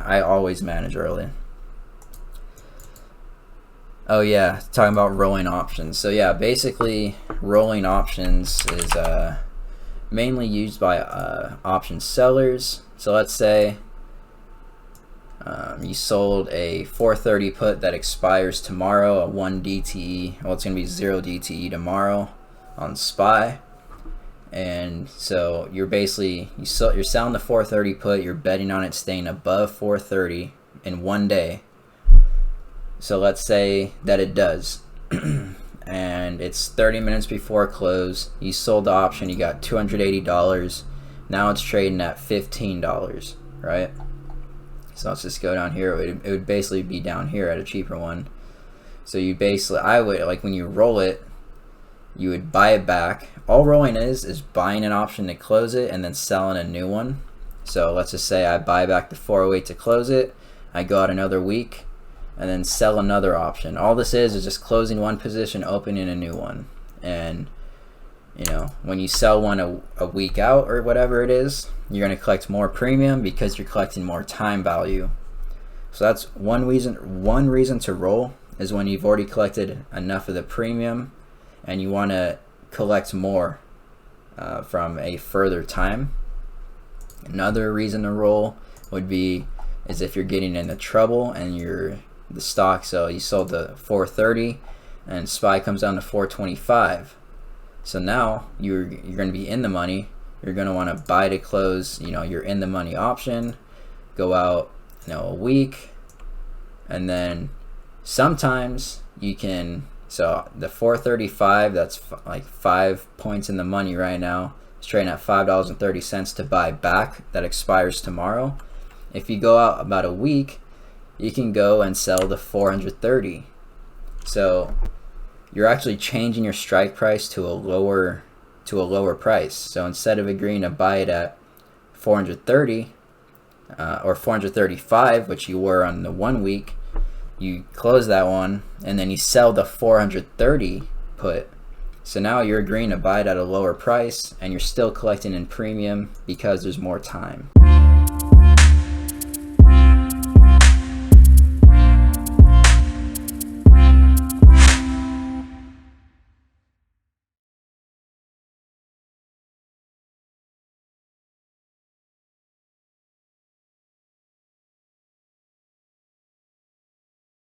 I always manage early. Oh yeah, talking about rolling options. So yeah, basically rolling options is mainly used by option sellers. So let's say you sold a 430 put that expires tomorrow, a 1 DTE. Well, it's gonna be 0 DTE tomorrow on SPY. And so you're basically you're selling the 430 put. You're betting on it staying above 430 in 1 day. So let's say that it does, and it's 30 minutes before close. You sold the option. You got $280. Now it's trading at $15, right? So let's just go down here. It would basically be down here at a cheaper one. So you basically, I would, like when you roll it, you would buy it back. All rolling is buying an option to close it and then selling a new one. So let's just say I buy back the 408 to close it. I go out another week and then sell another option. All this is just closing one position, opening a new one. And you know, when you sell one a week out or whatever it is, you're going to collect more premium because you're collecting more time value. So that's one reason to roll is when you've already collected enough of the premium and you want to collect more from a further time. Another reason to roll would be is if you're getting into trouble and the stock, so you sold the 430 and SPY comes down to 425. So now you're going to be in the money. You're going to want to buy to close, you know, your in the money option, go out, you know, a week, and then sometimes you can, so the 435, that's like 5 points in the money right now. It's trading at $5.30 to buy back. That expires tomorrow. If you go out about a week, you can go and sell the 430. So you're actually changing your strike price to a lower price. So instead of agreeing to buy it at 430 or 435, which you were on the 1 week, you close that one and then you sell the 430 put. So now you're agreeing to buy it at a lower price and you're still collecting in premium because there's more time.